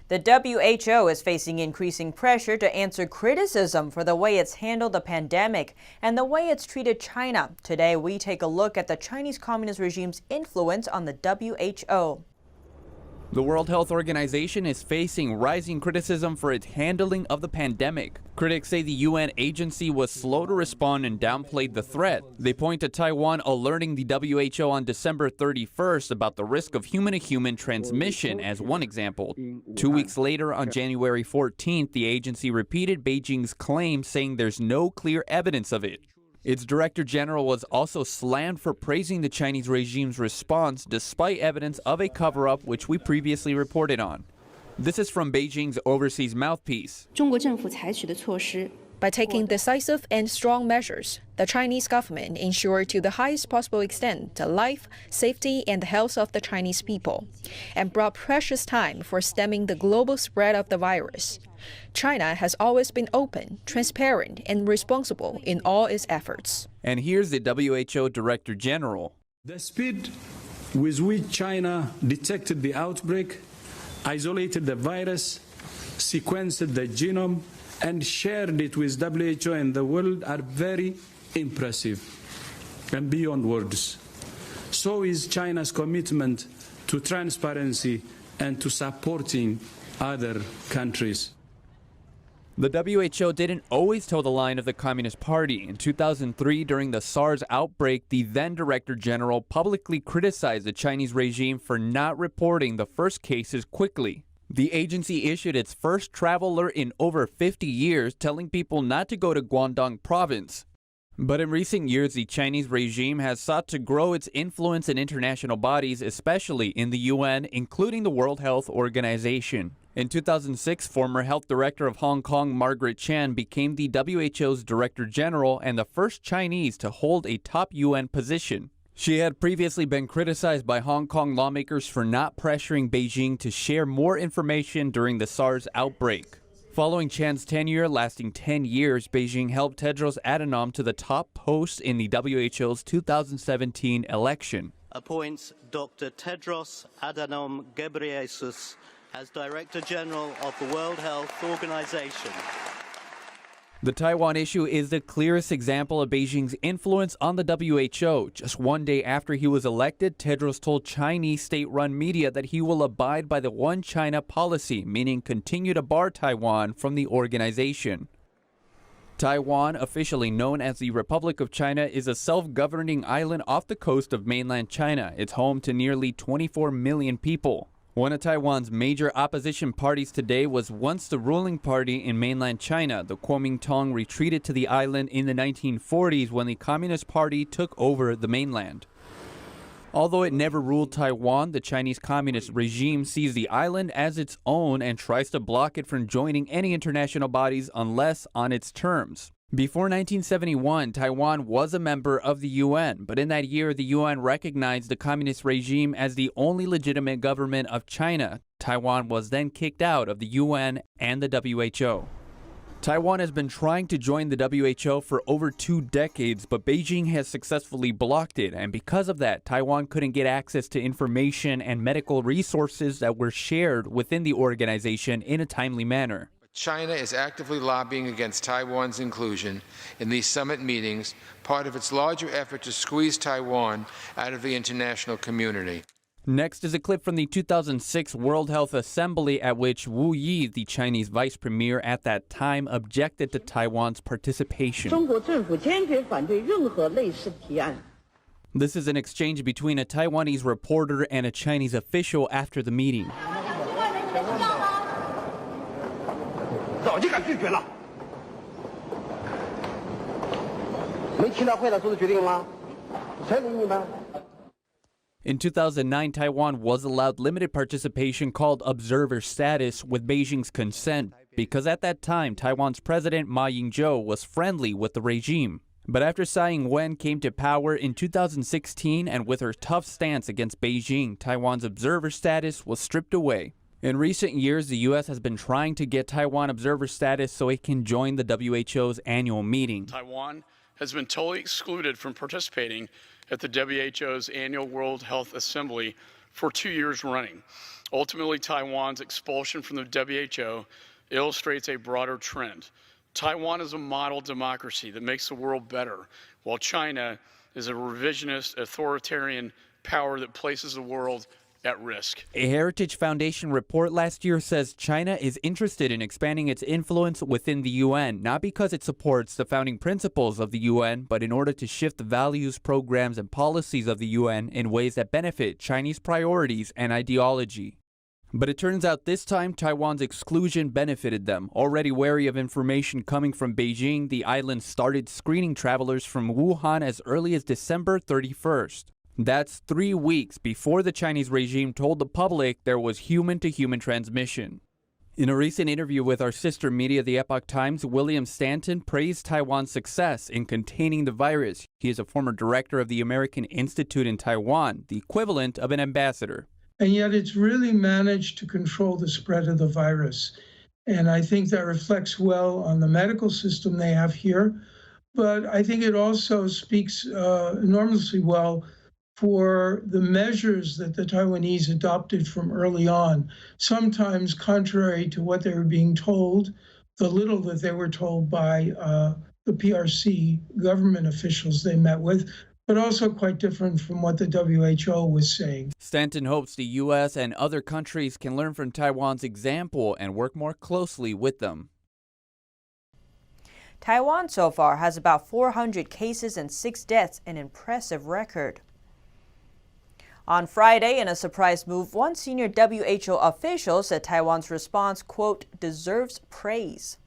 The WHO is facing increasing pressure to answer criticism for the way it's handled the pandemic and the way it's treated China. Today, we take a look at the Chinese Communist regime's influence on the WHO. The World Health Organization is facing rising criticism for its handling of the pandemic. Critics say the UN agency was slow to respond and downplayed the threat. They point to Taiwan alerting the WHO on December 31st about the risk of human-to-human transmission as one example. 2 weeks later, on January 14th, the agency repeated Beijing's claim, saying there's no clear evidence of it. Its Director General was also slammed for praising the Chinese regime's response despite evidence of a cover-up, which we previously reported on. This is from Beijing's overseas mouthpiece. By taking decisive and strong measures, the Chinese government ensured to the highest possible extent the life, safety, and health of the Chinese people, and brought precious time for stemming the global spread of the virus. China has always been open, transparent, and responsible in all its efforts. And here's the WHO Director General. The speed with which China detected the outbreak, isolated the virus, sequenced the genome, and shared it with WHO and the world are very impressive and beyond words. So is China's commitment to transparency and to supporting other countries. The WHO didn't always toe the line of the Communist Party. In 2003, during the SARS outbreak, the then Director General publicly criticized the Chinese regime for not reporting the first cases quickly. The agency issued its first travel alert in over 50 years, telling people not to go to Guangdong province. But in recent years, the Chinese regime has sought to grow its influence in international bodies, especially in the UN, including the World Health Organization. In 2006, former health director of Hong Kong, Margaret Chan, became the WHO's Director General and the first Chinese to hold a top UN position. She had previously been criticized by Hong Kong lawmakers for not pressuring Beijing to share more information during the SARS outbreak. Following Chan's tenure, lasting 10 years, Beijing helped Tedros Adhanom to the top post in the WHO's 2017 election. Appoints Dr. Tedros Adhanom Ghebreyesus as Director General of the World Health Organization. The Taiwan issue is the clearest example of Beijing's influence on the WHO. Just one day after he was elected, Tedros told Chinese state-run media that he will abide by the One China policy, meaning continue to bar Taiwan from the organization. Taiwan, officially known as the Republic of China, is a self-governing island off the coast of mainland China. It's home to nearly 24 million people. One of Taiwan's major opposition parties today was once the ruling party in mainland China. The Kuomintang retreated to the island in the 1940s when the Communist Party took over the mainland. Although it never ruled Taiwan, the Chinese Communist regime sees the island as its own and tries to block it from joining any international bodies unless on its terms. Before 1971, Taiwan was a member of the UN, but in that year, the UN recognized the communist regime as the only legitimate government of China. Taiwan was then kicked out of the UN and the WHO. Taiwan has been trying to join the WHO for over 2 decades, but Beijing has successfully blocked it, and because of that, Taiwan couldn't get access to information and medical resources that were shared within the organization in a timely manner. China is actively lobbying against Taiwan's inclusion in these summit meetings, part of its larger effort to squeeze Taiwan out of the international community. Next is a clip from the 2006 World Health Assembly at which Wu Yi, the Chinese vice premier at that time, objected to Taiwan's participation. This is an exchange between a Taiwanese reporter and a Chinese official after the meeting. In 2009, Taiwan was allowed limited participation called observer status with Beijing's consent, because at that time, Taiwan's president Ma Ying-jeou was friendly with the regime. But after Tsai Ing-wen came to power in 2016 and with her tough stance against Beijing, Taiwan's observer status was stripped away. In recent years, the U.S. has been trying to get Taiwan observer status so it can join the WHO's annual meeting. Taiwan has been totally excluded from participating at the WHO's annual World Health Assembly for 2 years running. Ultimately, Taiwan's expulsion from the WHO illustrates a broader trend. Taiwan is a model democracy that makes the world better, while China is a revisionist, authoritarian power that places the world at risk. A Heritage Foundation report last year says China is interested in expanding its influence within the UN, not because it supports the founding principles of the UN, but in order to shift the values, programs, and policies of the UN in ways that benefit Chinese priorities and ideology. But it turns out this time, Taiwan's exclusion benefited them. Already wary of information coming from Beijing, the island started screening travelers from Wuhan as early as December 31st. That's 3 weeks before the Chinese regime told the public there was human-to-human transmission. In a recent interview with our sister media, the Epoch Times, William Stanton praised Taiwan's success in containing the virus. He is a former director of the American Institute in Taiwan, the equivalent of an ambassador. And yet it's really managed to control the spread of the virus. And I think that reflects well on the medical system they have here. But I think it also speaks enormously well for the measures that the Taiwanese adopted from early on, sometimes contrary to what they were being told, the little that they were told by the PRC government officials they met with, but also quite different from what the WHO was saying. Stanton hopes the U.S. and other countries can learn from Taiwan's example and work more closely with them. Taiwan so far has about 400 cases and 6 deaths, an impressive record. On Friday, in a surprise move, one senior WHO official said Taiwan's response, quote, deserves praise.